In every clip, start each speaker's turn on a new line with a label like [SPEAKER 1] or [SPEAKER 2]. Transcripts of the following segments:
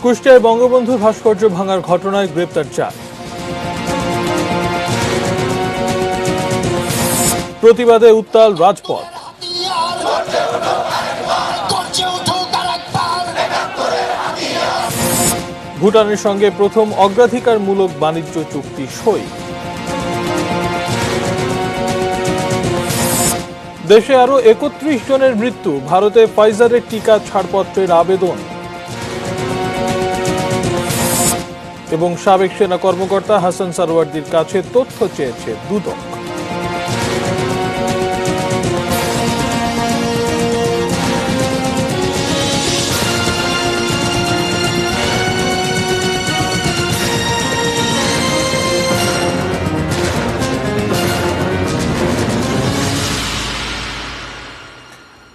[SPEAKER 1] কুষ্টিয়ায় বঙ্গবন্ধু ভাস্কর্য ভাঙার ঘটনায় গ্রেপ্তার 4। প্রতিবাদে উত্তাল রাজপথ। ভুটানের সঙ্গে প্রথম অগ্রাধিকারমূলক বাণিজ্য চুক্তি সই। দেশে আরো ৩১ জনের মৃত্যু, ভারতে ফাইজারের টিকা ছাড়পত্রের আবেদন। এবং সাবেক সেনা কর্মকর্তা হাসান সারওয়ার্দির কাছে তথ্য চেয়েছে দুদক।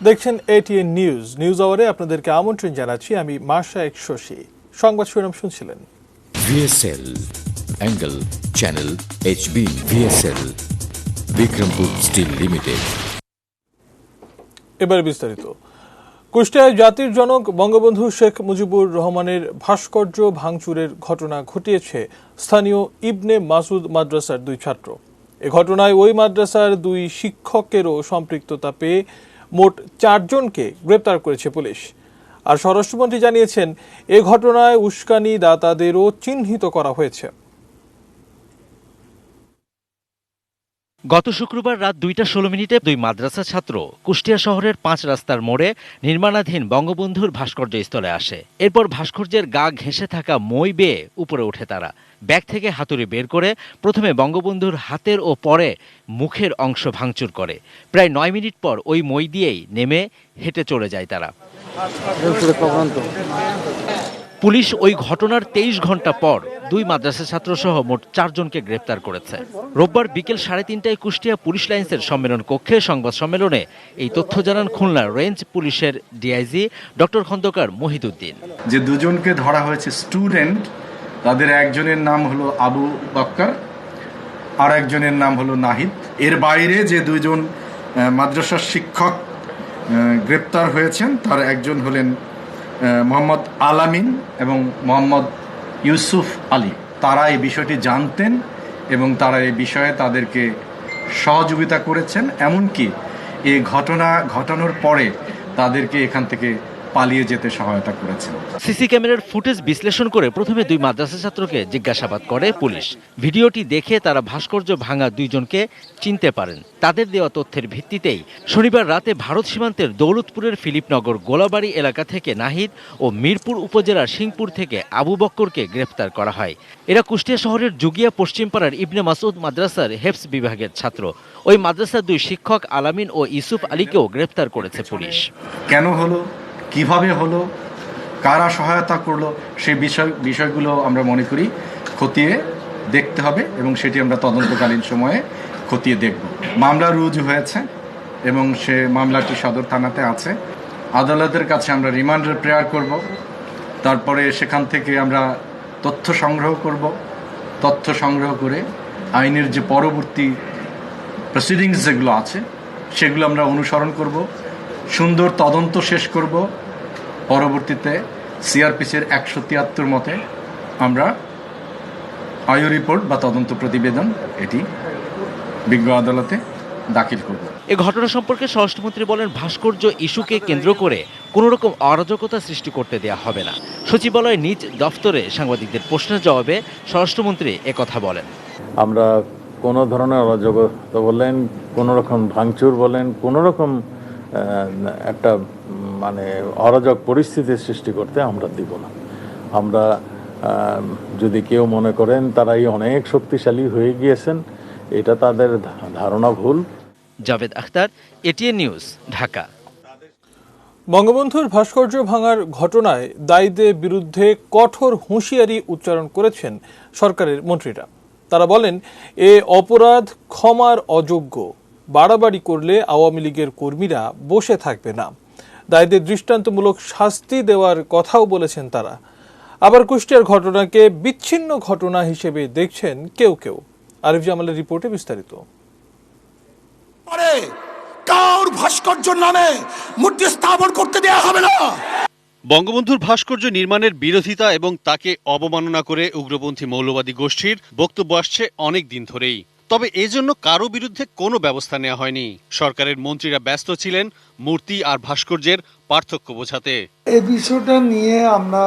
[SPEAKER 1] দেখছেন এটিএন নিউজ আওয়ারে আপনাদেরকে আমন্ত্রণ জানাচ্ছি। আমি মাশায়েক শশী। সংবাদ শিরোনাম শুনছিলেন।
[SPEAKER 2] VSL Angle Channel HB VSL Bikrampur steel limited.
[SPEAKER 1] এবার বিস্তারিত। কুষ্টিয়ায় জাতির জনক বঙ্গবন্ধু শেখ মুজিবুর রহমানের ভাস্কর্য ভাঙচুরের ঘটনা ঘটিয়েছে স্থানীয় ইবনে মাসুদ মাদ্রাসার 2 ছাত্র। এ ঘটনায় ওই মাদ্রাসার 2 শিক্ষকেরও সম্পৃক্ততা পেয়ে মোট 4 জনকে গ্রেপ্তার করেছে পুলিশ। আর স্বরাষ্ট্রমন্ত্রী জানিয়েছেন, এ ঘটনায় উস্কানি দাতাদেরও চিহ্নিত করা হয়েছে।
[SPEAKER 3] গত শুক্রবার রাত 2:16 2 মাদ্রাসা ছাত্র কুষ্টিয়া শহরের 5 রাস্তার মোড়ে নির্মাণাধীন বঙ্গবন্ধুর ভাস্কর্য স্থলে আসে। এরপর ভাস্কর্যের গা ঘেঁষে থাকা মই বেয়ে উপরে ওঠে তারা। ব্যাগ থেকে হাতুড়ি বের করে প্রথমে বঙ্গবন্ধুর হাতের ও পরে মুখের অংশ ভাঙচুর করে। প্রায় 9 মিনিট পর ওই মই দিয়েই নেমে হেঁটে চলে যায় তারা। পুলিশ ওই ঘটনার 23 ঘন্টা পর 2 মাদ্রাসা ছাত্র সহ মোট 4 জনকে গ্রেপ্তার করেছে। রোববার বিকেল 3:30টায় কুষ্টিয়া পুলিশ লাইন্সের সম্মেলন কক্ষে সংবাদ সম্মেলনে এই তথ্য জানান খুলনা রেঞ্জ পুলিশের ডিআইজি ডক্টর খন্দকার মহিদুদ্দিন।
[SPEAKER 4] যে 2 জনকে ধরা হয়েছে স্টুডেন্ট, তাদের একজনের নাম হলো আবু বক্কর আর একজনের নাম হলো নাহিদ। এর বাইরে যে 2 জন মাদ্রাসার শিক্ষক গ্রেপ্তার হয়েছেন, তার একজন হলেন মোহাম্মদ আলামিন এবং মোহাম্মদ ইউসুফ আলী। তারা এই বিষয়টি জানতেন এবং তারা এই বিষয়ে তাদেরকে সহযোগিতা করেছেন, এমনকি এই ঘটনা ঘটানোর পরে তাদেরকে এখান থেকে পালিয়ে যেতে সহায়তা করেছেন।
[SPEAKER 3] সিসি ক্যামেরার ফুটেজ বিশ্লেষণ করে প্রথমে 2 মাদ্রাসা ছাত্রকে জিজ্ঞাসাবাদ করে পুলিশ। ভিডিওটি দেখে তারা ভাস্কর্য ভাঙা 2 জনকে চিনতে পারেন। তাদের দেওয়া তথ্যের ভিত্তিতেই শনিবার রাতে ভারত সীমান্তের দৌলতপুরের ফিলিপনগর গোলাবাড়ি এলাকা থেকে নাহিদ ও মিরপুর উপজেলার সিংপুর থেকে আবু বক্করকে গ্রেফতার করা হয়। এরা কুষ্টিয়া শহরের জুগিয়া পশ্চিমপাড়ার ইবনে মাসুদ মাদ্রাসার হেফস বিভাগের ছাত্র। ওই মাদ্রাসার 2 শিক্ষক আলামিন ও ইউসুফ আলীকেও গ্রেফতার করেছে পুলিশ।
[SPEAKER 4] কেন হলো, কিভাবে হলো, কারা সহায়তা করলো, সেই বিষয়গুলো আমরা মনে করি খতিয়ে দেখতে হবে এবং সেটি আমরা তদন্তকালীন সময়ে খতিয়ে দেখব। মামলা রুজু হয়েছে এবং সে মামলাটি সদর থানাতে আছে। আদালতের কাছে আমরা রিমান্ডের প্রেয়ার করব। তারপরে সেখান থেকে আমরা তথ্য সংগ্রহ করব। তথ্য সংগ্রহ করে আইনের যে পরবর্তী প্রসিডিংস যেগুলো আছে সেগুলো আমরা অনুসরণ করব। সুন্দর তদন্ত শেষ করব। পরবর্তীতে সিআরপিসির 173 মতে আমরা আয়ু রিপোর্ট বা তদন্ত প্রতিবেদন এটি বিজ্ঞ আদালতে দাখিল করব।
[SPEAKER 3] এ ঘটনা সম্পর্কে স্বরাষ্ট্রমন্ত্রী বলেন, ভাস্কর্য ইস্যুকে কেন্দ্র করে কোনো রকম অরাজকতা সৃষ্টি করতে দেওয়া হবে না। সচিবালয়ে নিজ দফতরে সাংবাদিকদের প্রশ্নের জবাবে স্বরাষ্ট্রমন্ত্রী একথা বলেন।
[SPEAKER 5] আমরা কোনো ধরনের অরাজকতা বলেন, কোনো রকম ভাঙচুর বলেন, কোনো রকম একটা অরাজক পরিস্থিতির সৃষ্টি করতে আমরা দিব না। আমরা যদি কেউ মনে করেন তারাই অনেক শক্তিশালী হয়ে গিয়েছেন, এটা তাদের ধারণা ভুল।
[SPEAKER 3] Javed Akhtar, ATN News, Dhaka.
[SPEAKER 1] বঙ্গবন্ধুর ভাস্কর্য ভাঙার ঘটনায় দায়ীদের বিরুদ্ধে কঠোর হুঁশিয়ারি উচ্চারণ করেছেন সরকারের মন্ত্রীরা। তারা বলেন, এ অপরাধ ক্ষমার অযোগ্য। বাড়াবাড়ি করলে আওয়ামী লীগের কর্মীরা বসে থাকবে না। দায়ীদের দৃষ্টান্তমূলক শাস্তি দেওয়ার কথাও বলেছেন তারা। আবার কুষ্টিয়ার ঘটনাকে বিচ্ছিন্ন ঘটনা হিসেবে দেখছেন কেউ কেউ। আরিফ জামালের রিপোর্টে বিস্তারিত।
[SPEAKER 6] কার ভাস্কর্য নামে মূর্তি স্থাপন করতে দেয়া হবে না। বঙ্গবন্ধুর ভাস্কর্য নির্মাণের বিরোধিতা এবং তাকে অবমাননা করে উগ্রপন্থী মৌলবাদী গোষ্ঠীর বক্তব্য আসছে অনেক দিন ধরেই। তবে এজন্য কারো বিরুদ্ধে কোনো ব্যবস্থা নেওয়া হয়নি। সরকারের মন্ত্রীরা ব্যস্ত ছিলেন মূর্তি আর ভাস্কর্যের পার্থক্য বোঝাতে।
[SPEAKER 7] এই বিষয়টা নিয়ে আমরা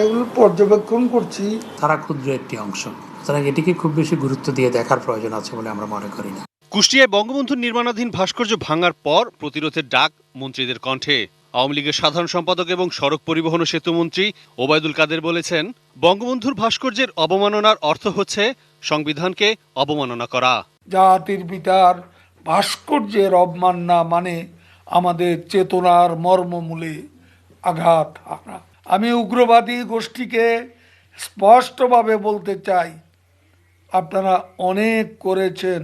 [SPEAKER 7] এগুলো পর্যবেক্ষণ করছি।
[SPEAKER 8] তারা ক্ষুদ্র একটি অংশ, সুতরাং এটিকে খুব বেশি গুরুত্ব দিয়ে দেখার প্রয়োজন আছে বলে আমরা মনে করি না।
[SPEAKER 6] কুষ্টিয়ায় বঙ্গবন্ধুর নির্মাণাধীন ভাস্কর্য ভাঙার পর প্রতিরোধের ডাক মন্ত্রীদের কণ্ঠে। আওয়ামী লীগের সাধারণ সম্পাদক এবং সড়ক পরিবহন ও সেতু মন্ত্রী ওবায়দুল কাদের বলেছেন, বঙ্গবন্ধুর ভাস্কর্যের অবমাননার অর্থ হচ্ছে সংবিধানকে অবমাননা করা।
[SPEAKER 7] জাতির পিতার ভাস্কর্যের অবমাননা মানে আমাদের চেতনার মর্মমূলে আঘাত হানা। আমি উগ্রবাদী গোষ্ঠীকে স্পষ্টভাবে বলতে চাই, আপনারা অনেক করেছেন,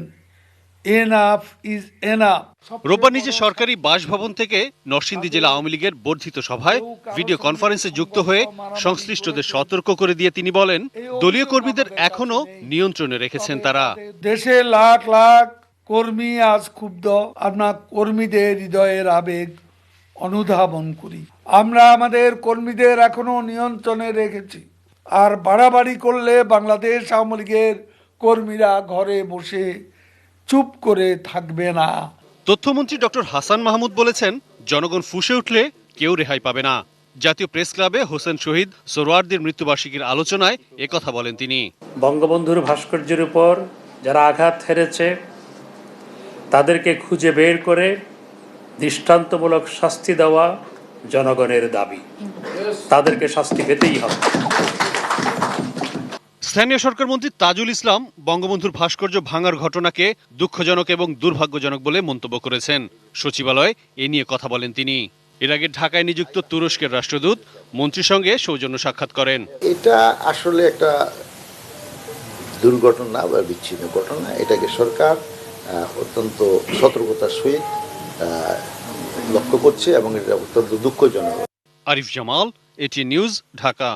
[SPEAKER 7] এনাফ ইজ এনাফ।
[SPEAKER 6] রোববার নিজে সরকারি বাসভবন থেকে নরসিংদী জেলা আওয়ামী লীগের বর্ধিত সভায় ভিডিও কনফারেন্সে যুক্ত হয়ে সংশ্লিষ্টদের সতর্ক করে দিয়ে তিনি বলেন, দলীয় কর্মীদের এখনো নিয়ন্ত্রণে রেখেছেন তারা।
[SPEAKER 7] দেশে লাখ লাখ কর্মী আজ ক্ষুব্ধ। আমরা কর্মীদের হৃদয়ের আবেগ অনুধাবন করি। আমরা আমাদের কর্মীদের এখনো নিয়ন্ত্রণে রেখেছি। আর বাড়াবাড়ি করলে বাংলাদেশ আওয়ামী লীগের কর্মীরা ঘরে বসে চুপ করে থাকবে না।
[SPEAKER 6] তথ্যমন্ত্রী ডক্টর হাসান মাহমুদ বলেছেন, জনগণ ফুঁসে উঠলে কেউ রেহাই পাবে না। জাতীয় প্রেস ক্লাবে হোসেন শহীদ সোহরাওয়ার্দীর মৃত্যুবার্ষিকীর আলোচনায় একথা বলেন তিনি।
[SPEAKER 8] বঙ্গবন্ধুর ভাস্কর্যের উপর যারা আঘাত হেরেছে তাদেরকে খুঁজে বের করে দৃষ্টান্তমূলক শাস্তি দেওয়া জনগণের দাবি। তাদেরকে শাস্তি পেতেই হবে।
[SPEAKER 6] স্থানীয় সরকার মন্ত্রী তাজুল ইসলাম বঙ্গবন্ধুর ভাস্কর্য ভাঙার ঘটনাকে দুঃখজনক এবং দুর্ভাগ্যজনক বলে মন্তব্য করেছেন। সচিবালয়ে এ নিয়ে কথা বলেন তিনি। এর আগে ঢাকায় নিযুক্ত তুরস্কের রাষ্ট্রদূত মন্ত্রীর সঙ্গে সৌজন্য সাক্ষাৎ করেন।
[SPEAKER 9] এটা আসলে একটা দুর্ঘটনা বা বিচ্ছিন্ন ঘটনা। এটাকে সরকার অত্যন্ত সতর্কতার সহিত লক্ষ্য করছে এবং এটা অত্যন্ত দুঃখজনক।
[SPEAKER 6] Arif Jamal, ATN News, Dhaka.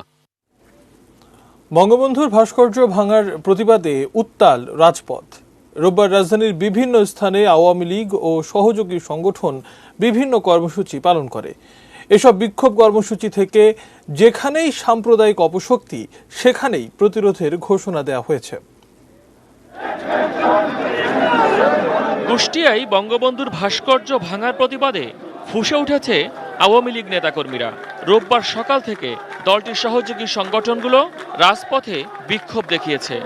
[SPEAKER 1] বঙ্গবন্ধুর ভাস্কর্য ভাঙার প্রতিবাদে উত্তাল রাজপথ। রোববার রাজধানীর বিভিন্ন স্থানে আওয়ামী লীগ ও সহযোগী সংগঠন বিভিন্ন কর্মসূচি পালন করে। এসব বিক্ষোভ কর্মসূচি থেকে যেখানেই সাম্প্রদায়িক অপশক্তি, সেখানেই প্রতিরোধের ঘোষণা দেওয়া হয়েছে।
[SPEAKER 10] কুষ্টিয়ায় বঙ্গবন্ধুর ভাস্কর্য ভাঙার প্রতিবাদে ফুঁসে উঠেছে আওয়ামী লীগ নেতাকর্মীরা। রোববার সকাল থেকে দলটির সহযোগী সংগঠনগুলো রাজপথে বিক্ষোভ দেখিয়েছে।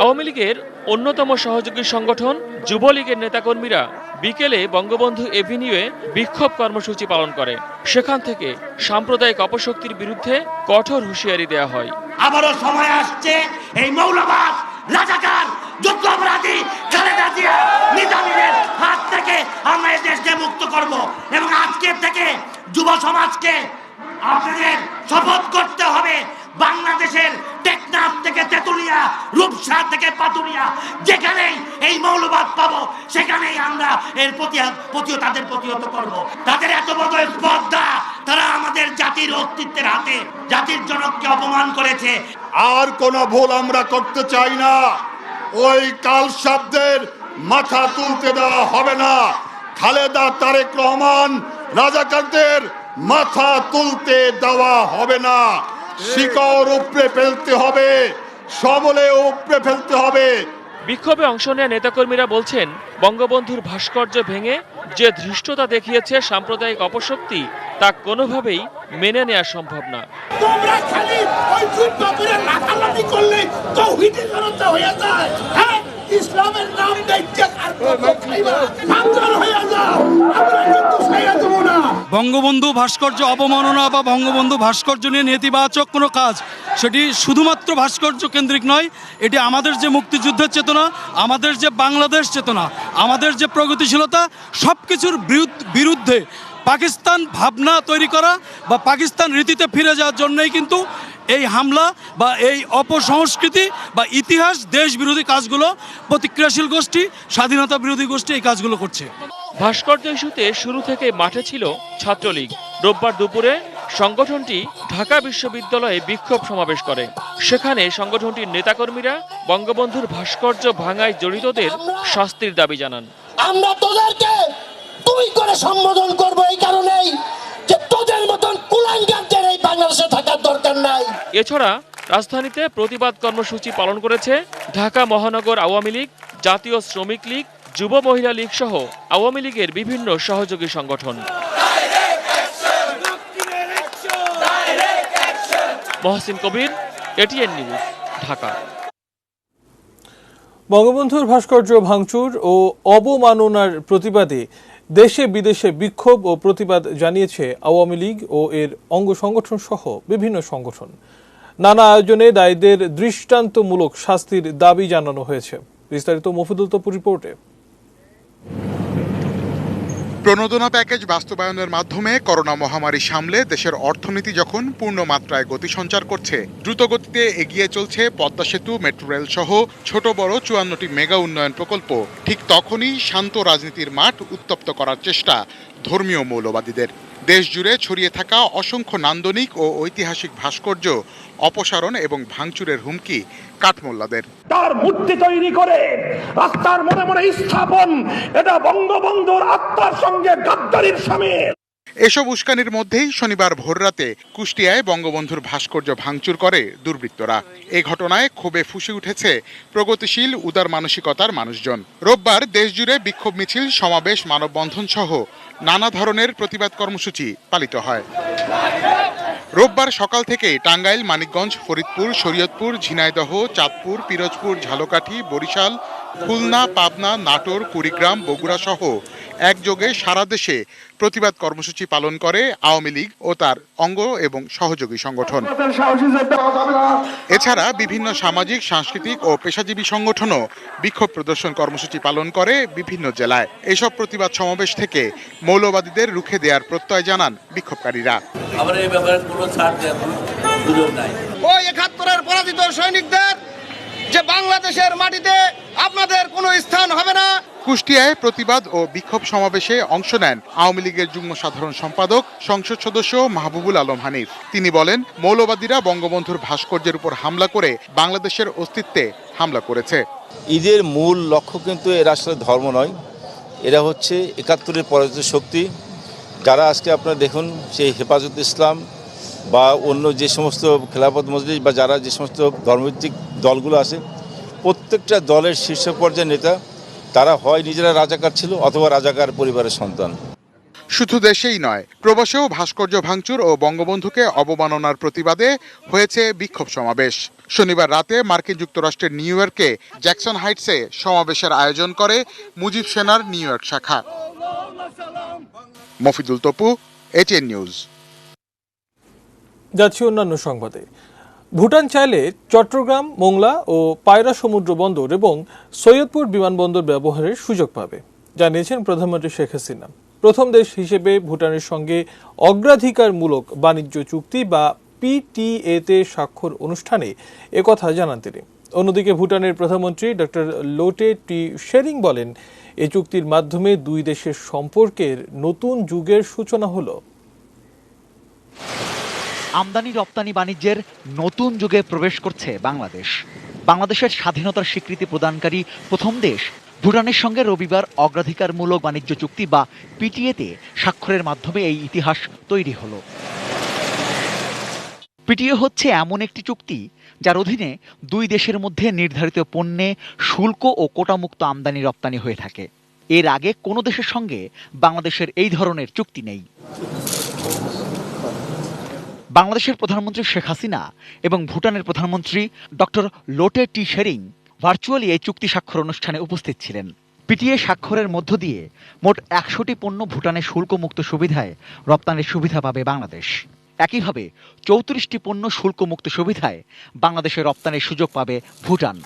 [SPEAKER 10] আওয়ামী লীগের অন্যতম সহযোগী সংগঠন যুবলীগের নেতাকর্মীরা বিকেলে বঙ্গবন্ধু এভিনিউয়ে বিক্ষোভ কর্মসূচি পালন করে। সেখান থেকে সাম্প্রদায়িক অপশক্তির বিরুদ্ধে কঠোর হুঁশিয়ারি দেওয়া হয়।
[SPEAKER 11] আবারও সময় আসছে এই মৌলবাদ, রাজাকার, যুদ্ধ অপরাধী খালেদা জিয়া, নিজামীদের হাত থেকে আমরা এই দেশকে মুক্ত করব এবং আজকে থেকে যুব সমাজকে আপনাদের শপথ করতে হবে, বাংলাদেশের টেকনাফ থেকে তেতুলিয়া, রূপসা থেকে পাতুরিয়া, যেখানেই এই মৌলবাদ পাবো সেখানেই আমরা এর তাদের প্রতিহত করব। তাদের এত বড় স্পর্ধা, তারা আমাদের জাতির অস্তিত্বের হাতে জাতির জনককে অপমান করেছে।
[SPEAKER 12] আর কোন ভুল আমরা করতে চাই না। ওই কাল শব্দের মাথা তুলতে দেওয়া হবে না। খালেদা, তারেক রহমান, রাজাকারদের মাথা তুলতে দেওয়া হবে না। শিকড় উপড়ে ফেলতে হবে, সবলে উপড়ে ফেলতে হবে।
[SPEAKER 10] বিক্ষোভে অংশ নেওয়া নেতাকর্মীরা বলছেন, বঙ্গবন্ধুর ভাস্কর্য ভেঙে যে ধৃষ্টতা দেখিয়েছে সাম্প্রদায়িক অপশক্তি, তা কোনোভাবেই মেনে নেওয়া সম্ভব না।
[SPEAKER 11] তোমরা খালি ওই যুদ্ধ করে লাফালাফি করলে তাওহীদের বিরুদ্ধে হয়ে যায়। হ্যাঁ, ইসলামের নাম দেখতে আর কত খাইবা, সাবধান হয়ে যাও, আমরা কিন্তু ছাইয়া দেব না।
[SPEAKER 13] বঙ্গবন্ধু ভাস্কর্য অবমাননা বা বঙ্গবন্ধু ভাস্কর্য নিয়ে নেতিবাচক কোনো কাজ, সেটি শুধুমাত্র ভাস্কর্য কেন্দ্রিক নয়। এটি আমাদের যে মুক্তিযুদ্ধের চেতনা, আমাদের যে বাংলাদেশ চেতনা, আমাদের যে প্রগতিশীলতা, সব কিছুর বিরুদ্ধে পাকিস্তান ভাবনা তৈরি করা বা পাকিস্তান রীতিতে ফিরে যাওয়ার জন্যই কিন্তু এই হামলা বা এই অপসংস্কৃতি বা ইতিহাস দেশ বিরোধী কাজগুলো প্রতিক্রিয়াশীল গোষ্ঠী, স্বাধীনতা বিরোধী গোষ্ঠী এই কাজগুলো করছে।
[SPEAKER 10] ভাস্কর্য ইস্যুতে শুরু থেকে মাঠে ছিল ছাত্রলীগ। রোববার দুপুরে সংগঠনটি ঢাকা বিশ্ববিদ্যালয়ে বিক্ষোভ সমাবেশ করে। সেখানে সংগঠনটির নেতাকর্মীরা বঙ্গবন্ধুর ভাস্কর্য ভাঙায় জড়িতদের শাস্তির দাবি জানান।
[SPEAKER 11] আমরা তোদেরকে তুই করে সম্বোধন করবো এই কারণেই
[SPEAKER 10] এছাড়া রাজধানীতে প্রতিবাদ কর্মসূচি পালন করেছে ঢাকা মহানগর আওয়ামী লীগ, জাতীয় শ্রমিক লীগ, যুব মহিলা লীগ সহ আওয়ামী লীগের বিভিন্ন সহযোগী সংগঠন। মহসিন কবির, এটিএন নিউজ, ঢাকা।
[SPEAKER 1] বঙ্গবন্ধুর ভাস্কর্য ভাঙচুর ও অবমাননার প্রতিবাদে দেশে বিদেশে বিক্ষোভ ও প্রতিবাদ জানিয়েছে আওয়ামী লীগ ও এর অঙ্গ সংগঠন সহ বিভিন্ন সংগঠন। নানা আয়োজনে দায়ীদের দৃষ্টান্তমূলক শাস্তির দাবি জানানো হয়েছে। বিস্তারিত মফিদুল তপু রিপোর্টে।
[SPEAKER 14] প্রণোদনা প্যাকেজ বাস্তবায়নের মাধ্যমে করোনা মহামারী সামলে দেশের অর্থনীতি যখন পূর্ণ মাত্রায় গতি সঞ্চার করছে, দ্রুতগতিতে এগিয়ে চলছে পদ্মা সেতু, মেট্রো রেল সহ ছোট বড় 54টি মেগা উন্নয়ন প্রকল্প, ঠিক তখনই শান্ত রাজনীতির মাঠ উত্তপ্ত করার চেষ্টা ধর্মীয় মৌলবাদীদের। দেশ জুড়ে ছড়িয়ে থাকা অসংখ্য নান্দনিক ও ঐতিহাসিক ভাস্কর্য অপসারণ এবং ভাঙচুরের হুমকি কাঠমোল্লাদের।
[SPEAKER 11] তার মূর্তি তৈরি করে রাস্তার মনে মনে স্থাপন, এটা বঙ্গবন্ধুর আত্মার সঙ্গে গাদ্দারির শামিল।
[SPEAKER 14] এসব উস্কানির মধ্যেই শনিবার ভোররাতে কুষ্টিয়ায় বঙ্গবন্ধুর ভাস্কর্য ভাঙচুর করে দুর্বৃত্তরা। এ ঘটনায় ক্ষোভে ফুঁসে উঠেছে প্রগতিশীল উদার মানসিকতার মানুষজন। রোববার দেশজুড়ে বিক্ষোভ মিছিল, সমাবেশ, মানববন্ধন সহ নানা ধরনের প্রতিবাদ কর্মসূচি পালিত হয়। রোববার সকাল থেকে টাঙ্গাইল, মানিকগঞ্জ, ফরিদপুর, শরীয়তপুর, ঝিনাইদহ, চাঁদপুর, পিরোজপুর, ঝালকাঠি, বরিশাল, খুলনা, পাবনা, নাটোর, কুড়িগ্রাম, বগুড়া সহ একযোগে সারা দেশে প্রতিবাদ কর্মসূচি পালন করে আওয়ামী লীগ ও তার অঙ্গ এবং সহযোগী সংগঠন। এছাড়া বিভিন্ন সামাজিক, সাংস্কৃতিক ও পেশাজীবী সংগঠনও বিক্ষোভ প্রদর্শন কর্মসূচি পালন করে বিভিন্ন জেলায়। এসব প্রতিবাদ সমাবেশ থেকে মৌলবাদীদের রুখে দেওয়ার প্রত্যয় জানান বিক্ষোভকারীরা।
[SPEAKER 15] আমরা এই ব্যাপারে কোনো ছাড় দেব নাই। ওই ৭১-এর পরাজিত সৈনিকদের যে বাংলাদেশের মাটিতে আপনাদের কোনো স্থান হবে না।
[SPEAKER 14] কুষ্টিয়ায় প্রতিবাদ ও বিক্ষোভ সমাবেশে অংশ নেন আওয়ামী লীগের যুগ্ম সাধারণ সম্পাদক, সংসদ সদস্য মাহবুবুল আলম হানিফ। তিনি বলেন, মৌলবাদীরা বঙ্গবন্ধুর ভাস্কর্যের উপর হামলা করে বাংলাদেশের অস্তিত্বে হামলা করেছে।
[SPEAKER 16] ঈদের মূল লক্ষ্য কিন্তু এরা আসলে ধর্ম নয়, এরা হচ্ছে ৭১-এর পরাজিত শক্তি, যারা আজকে আপনারা দেখুন সেই হেফাজত ইসলাম বা অন্য যে সমস্ত খেলাফত মজলিস বা যারা যে সমস্ত ধর্মভিত্তিক দলগুলো আছে, প্রত্যেকটা দলের শীর্ষ পর্যায়ের নেতা তারা হয় নিজেরা রাজাকার ছিল অথবা রাজাকার পরিবারের সন্তান।
[SPEAKER 14] শুধু দেশেই নয়, প্রবাসেও ভাস্কর্য ভাঙচুর ও বঙ্গবন্ধুকে অবমাননার প্রতিবাদে হয়েছে বিক্ষোভ সমাবেশ। শনিবার রাতে মার্কিন যুক্তরাষ্ট্রের নিউ ইয়র্কে জ্যাকসন হাইটসে সমাবেশের আয়োজন করে মুজিব সেনার New York. Mofidul Topu, ATN News.
[SPEAKER 1] যাচ্ছি অন্যান্য সংবাদে। ভুটান চাইলে চট্টগ্রাম, মোংলা ও পায়রা সমুদ্র বন্দর এবং সৈয়দপুর বিমানবন্দর ব্যবহারের সুযোগ পাবে, জানিয়েছেন প্রধানমন্ত্রী শেখ হাসিনা। প্রথম দেশ হিসেবে ভুটানের সঙ্গে অগ্রাধিকারমূলক বাণিজ্য চুক্তি বা পিটিএতে স্বাক্ষর অনুষ্ঠানে একথা জানান তিনি। অন্যদিকে ভুটানের প্রধানমন্ত্রী ডক্টর লোটে টি শেরিং বলেন, এই চুক্তির মাধ্যমে দুই দেশের সম্পর্কের নতুন যুগের সূচনা হলো।
[SPEAKER 17] আমদানি রপ্তানি বাণিজ্যের নতুন যুগে প্রবেশ করছে বাংলাদেশ। বাংলাদেশের স্বাধীনতার স্বীকৃতি প্রদানকারী প্রথম দেশ ভুটানের সঙ্গে রবিবার অগ্রাধিকারমূলক বাণিজ্য চুক্তি বা পিটিএতে স্বাক্ষরের মাধ্যমে এই ইতিহাস তৈরি হলো। পিটিএ হচ্ছে এমন একটি চুক্তি যার অধীনে দুই দেশের মধ্যে নির্ধারিত পণ্যে শুল্ক ও কোটামুক্ত আমদানি রপ্তানি হয়ে থাকে। এর আগে কোনো দেশের সঙ্গে বাংলাদেশের এই ধরনের চুক্তি নেই। বাংলাদেশের প্রধানমন্ত্রী শেখ হাসিনা এবং ভুটানের প্রধানমন্ত্রী ডক্টর লোটে টি শেরিং ভার্চুয়ালি এই চুক্তি স্বাক্ষর অনুষ্ঠানে উপস্থিত ছিলেন। পিটিএ স্বাক্ষরের মধ্য দিয়ে মোট ১০০টি পণ্য ভুটানের শুল্কমুক্ত সুবিধায় রপ্তানির সুবিধা পাবে বাংলাদেশ। একইভাবে ৩৪টি পণ্য শুল্কমুক্ত সুবিধায় বাংলাদেশে রপ্তানির সুযোগ পাবে ভুটান।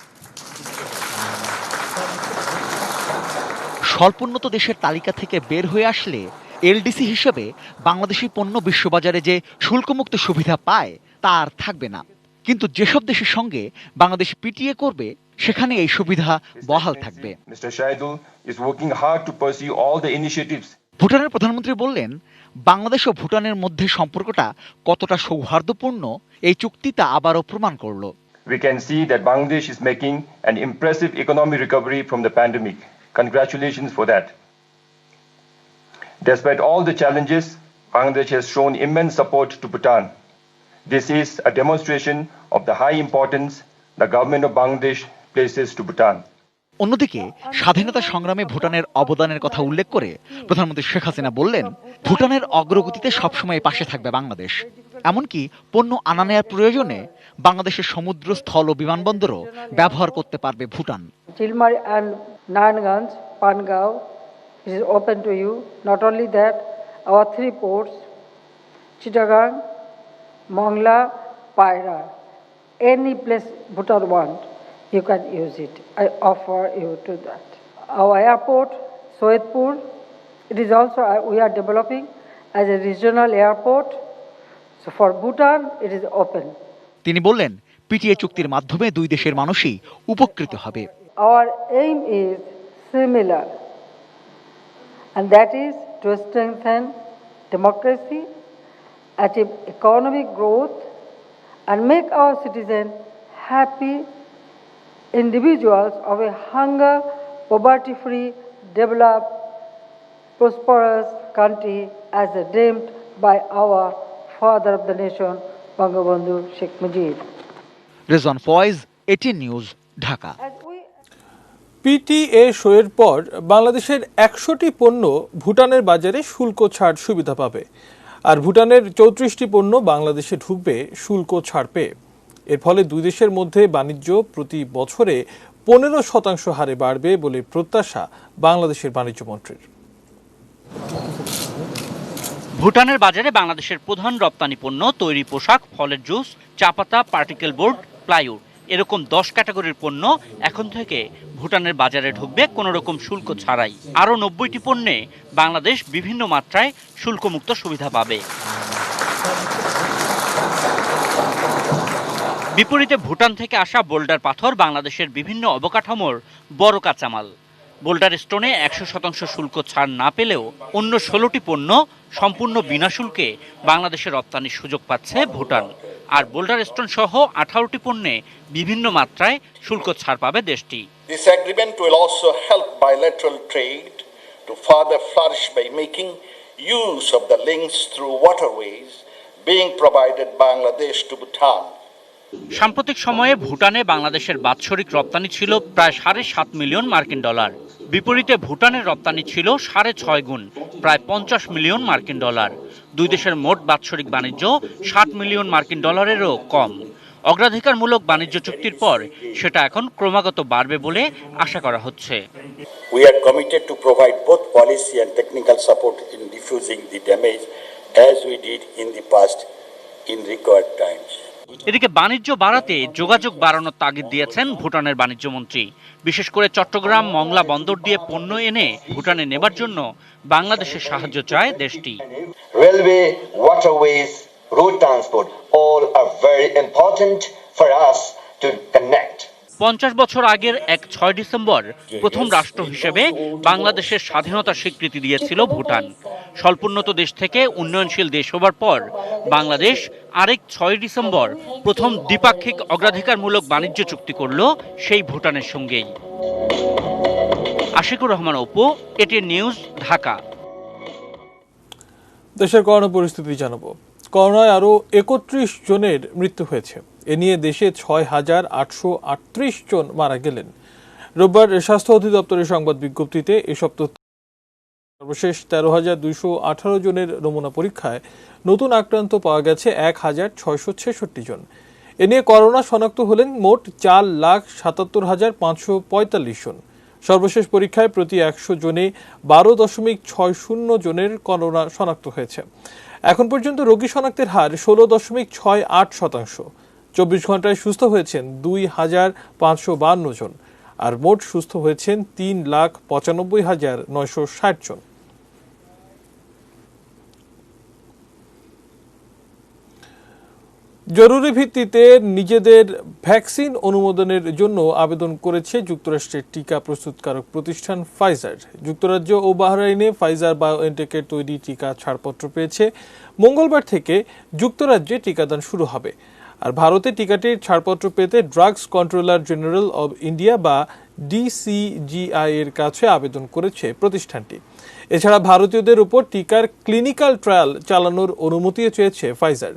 [SPEAKER 17] স্বল্পোন্নত দেশের তালিকা থেকে বের হয়ে আসলে এলডিসি হিসেবে বাংলাদেশি পণ্য বিশ্ববাজারে যে শুল্কমুক্ত সুবিধা পায় তা আর থাকবে না। কিন্তু যেসব দেশের সঙ্গে বাংলাদেশ পিটিএ করবে সেখানে এই সুবিধা বহাল থাকবে। ভুটানের প্রধানমন্ত্রী বললেন, বাংলাদেশ ও ভুটানের মধ্যে সম্পর্কটা কতটা সৌহার্দ্যপূর্ণ এই চুক্তি তা আবারও প্রমাণ করল।
[SPEAKER 18] We can see that Bangladesh is making an impressive economic recovery from the pandemic. Congratulations for that. Despite all the challenges, Bangladesh has shown immense support to Bhutan. This is a demonstration of the high importance the government of Bangladesh places to Bhutan.
[SPEAKER 17] অন্যদিকে স্বাধীনতা সংগ্রামে ভুটানের অবদানের কথা উল্লেখ করে প্রধানমন্ত্রী শেখ হাসিনা বললেন, ভুটানের অগ্রগতিতে সবসময় পাশে থাকবে বাংলাদেশ। এমনকি পণ্য আনা নেওয়ার প্রয়োজনে বাংলাদেশের সমুদ্র, স্থল ও বিমানবন্দরও ব্যবহার করতে পারবে Bhutan.
[SPEAKER 19] Tilmar and Naranganj, Pangao is open to you. Not only that, our 3 ports, Chittagong, Mongla, Paira, any place Bhutan want, you can use it. I offer you to that. Our airport, Soedpur, it is also, we are developing as a regional airport. So for Bhutan, it is open.
[SPEAKER 17] তিনি বললেন, PTA চুক্তির মাধ্যমে দুই দেশের মানুষই উপকৃত হবে।
[SPEAKER 19] Our aim is similar, and that is to strengthen democracy, achieve economic growth, and make our citizens happy individuals of a hunger, poverty-free, developed, prosperous country as dreamed by our father of the nation, Bangabandhu Sheikh Mujib.
[SPEAKER 17] Rezon Foyez, ATN News, Dhaka.
[SPEAKER 1] PTA শোয়ের পর বাংলাদেশের 100টি পণ্য ভুটানের বাজারে শুল্ক ছাড় সুবিধা পাবে, আর ভুটানের 34টি পণ্য বাংলাদেশে ঢুকবে শুল্ক ছাড় পেয়ে। এর ফলে দুই দেশের মধ্যে বাণিজ্য প্রতি বছরে 15% হারে বাড়বে বলে প্রত্যাশা বাংলাদেশের বাণিজ্য মন্ত্রীর।
[SPEAKER 3] ভুটানের বাজারে বাংলাদেশের প্রধান রপ্তানি পণ্য তৈরি পোশাক, ফলের জুস, চা পাতা, পার্টিকেল বোর্ড, প্লাইউড এরকম 10 ক্যাটাগরির পণ্য এখন থেকে ভুটানের বাজারে ঢুকবে কোনো রকম শুল্ক ছাড়াই। আরও 90টি পণ্যে বাংলাদেশ বিভিন্ন মাত্রায় শুল্কমুক্ত সুবিধা পাবে। বিপরীতে ভুটান থেকে আসা বোল্ডার পাথর বাংলাদেশের বিভিন্ন অবকাঠামোর বড় কাঁচামাল। বোল্ডার স্টোনে 100% শুল্ক ছাড় না পেলেও অন্য 16টি পণ্য সম্পূর্ণ বিনা শুল্কে বাংলাদেশে রপ্তানির সুযোগ পাচ্ছে ভুটান। আর বোল্ডার স্টোন সহ 18টি পণ্যে বিভিন্ন মাত্রায় শুল্ক ছাড় পাবে দেশটি।
[SPEAKER 20] This agreement will also help bilateral trade to further flourish by making use of the links through waterways being provided Bangladesh to Bhutan.
[SPEAKER 3] সাম্প্রতিক সময়ে ভুটানে বাংলাদেশের বাৎসরিক রপ্তানি ছিল প্রায় $7.5 মিলিয়ন মার্কিন ডলার। বিপরীতে ভুটানের রপ্তানি ছিল 6.5 গুণ, প্রায় $50 মিলিয়ন মার্কিন ডলার। দুই দেশের মোট বাৎসরিক বাণিজ্য $60 মিলিয়ন মার্কিন ডলারেরও কম। অগ্রাধিকারমূলক বাণিজ্য চুক্তির পর সেটা এখন ক্রমাগত বাড়বে বলে আশা করা হচ্ছে।
[SPEAKER 20] We are committed to provide both policy and technical support in diffusing the damage as we did in the past in required times.
[SPEAKER 3] এদিকে বাণিজ্য বাড়াতে যোগাযোগ বাড়ানোর তাগিদ দিয়েছেন ভুটানের বাণিজ্য মন্ত্রী। বিশেষ করে চট্টগ্রাম, মংলা বন্দর দিয়ে পণ্য এনে ভুটানে নেবার জন্য বাংলাদেশের সাহায্য চায় দেশটি।
[SPEAKER 20] Railway, waterways, road transport all are very important for us to connect.
[SPEAKER 3] 50 বছর আগের 6 ডিসেম্বর প্রথম রাষ্ট্র হিসেবে বাংলাদেশের স্বাধীনতার স্বীকৃতি দিয়েছিল ভুটান। স্বল্পোন্নত দেশ থেকে উন্নয়নশীল দেশ হবার পর বাংলাদেশ আরেক 6 ডিসেম্বর প্রথম দ্বিপাক্ষিক অগ্রাধিকারমূলক বাণিজ্য চুক্তি করল সেই ভুটানের সঙ্গেই। Ashikur Rahman Apu, ATN News, Dhaka.
[SPEAKER 1] দেশের করোনা পরিস্থিতি জানাবো। করোনায় আরও 31 জনের মৃত্যু হয়েছে। এ নিয়ে দেশে 6,838 জন মারা গেলেন। রোববার স্বাস্থ্য অধিদপ্তরের সংবাদ বিজ্ঞপ্তিতে এসব তথ্য। সর্বশেষ 13,218 জনের নমুনা পরীক্ষায় নতুন আক্রান্ত পাওয়া গেছে 1,666 জন। এ নিয়ে করোনা শনাক্ত হলেন মোট 4,77,545 জন। সর্বশেষ পরীক্ষায় প্রতি 100 জনে 12.60 জনের করোনা শনাক্ত হয়েছে। এখন পর্যন্ত রোগী শনাক্তের হার 16.68%। 24 ঘন্টায় সুস্থ হয়েছেন 2,552 জন, আর মোট সুস্থ হয়েছেন 3,95,960 জন। জরুরি ভিত্তিতে নিজেদের ভ্যাকসিন অনুমোদনের জন্য আবেদন করেছে যুক্তরাষ্ট্রের টিকা প্রস্তুতকারক প্রতিষ্ঠান ফাইজার। যুক্তরাজ্য ও বাহরাইনে ফাইজার বায়োএনটেকের তৈরি টিকা ছাড়পত্র পেয়েছে। মঙ্গলবার থেকে যুক্তরাজ্যে টিকাদান শুরু হবে। আর ভারতে টিকাটির ছাড়পত্র পেতে drugs controller general of India বা DCGI এর কাছে আবেদন করেছে প্রতিষ্ঠানটি। এছাড়া ভারতীয়দের উপর টিকার ক্লিনিক্যাল ট্রায়াল চালানোর অনুমতিও চেয়েছে ফাইজার।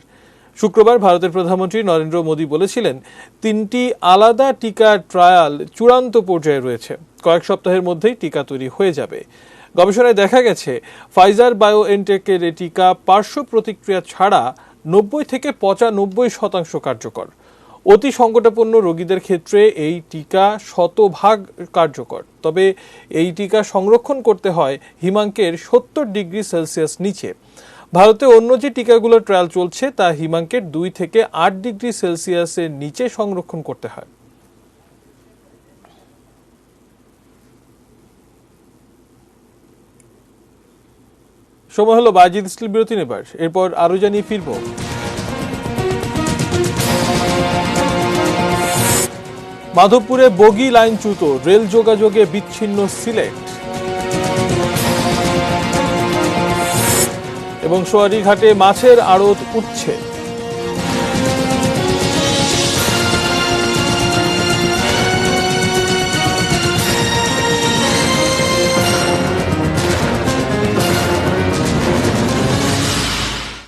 [SPEAKER 1] শুক্রবার ভারতের প্রধানমন্ত্রী নরেন্দ্র মোদী বলেছিলেন 3টি আলাদা টিকা ট্রায়াল চূড়ান্ত পর্যায়ে রয়েছে, কয়েক সপ্তাহের মধ্যেই টিকা তৈরি হয়ে যাবে। গবেষণায় দেখা গেছে ফাইজার বায়োএনটেকের টিকা পার্শ্ব প্রতিক্রিয়া ছাড়া 90 থেকে 95% কার্যকর। অতি সংকটাপন্ন রোগীদের ক্ষেত্রে এই টিকা 100% কার্যকর। তবে এই টিকা সংরক্ষণ করতে হয় হিমাঙ্কের 70 ডিগ্রি সেলসিয়াস নিচে। ভারতে অন্য যে টিকাগুলোর ট্রায়াল চলছে তা হিমাঙ্কের 2 থেকে 8 ডিগ্রি সেলসিয়াসের নিচে সংরক্ষণ করতে হয়। সময় হলো বাজিদ স্টিল বিরতি নেবার, এরপর আরো জানিয়ে ফিরব। মাধবপুরে বগি লাইনচ্যুত, রেল যোগাযোগে বিচ্ছিন্ন সিলেট। এবং সোয়ারীঘাটে মাছের আড়ত উঠছে।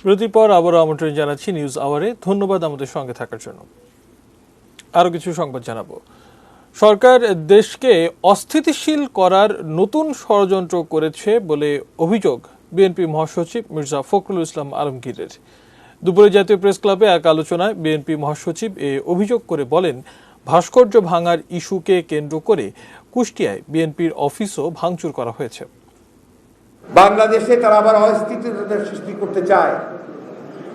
[SPEAKER 1] বিরতির পর আবারও আমন্ত্রণ জানাচ্ছি নিউজ আওয়ারে। ধন্যবাদ আমাদের সঙ্গে থাকার জন্য। আরো কিছু সংবাদ জানাবো। সরকার দেশকে অস্থিতিশীল করার নতুন ষড়যন্ত্র করেছে বলে অভিযোগ বিএনপি মহাসচিব মির্জা ফখরুল ইসলাম আলমগীরের। দুপুরে জাতীয় প্রেস ক্লাবে এক আলোচনায় বিএনপি মহাসচিব এ অভিযোগ করে বলেন, ভাস্কর্য ভাঙার ইস্যুকে কেন্দ্র করে কুষ্টিয়ায় বিএনপির অফিসও ভাঙচুর করা হয়েছে।
[SPEAKER 21] বাংলাদেশে তারা আবার অস্থিতিশীলতা সৃষ্টি করতে চায়।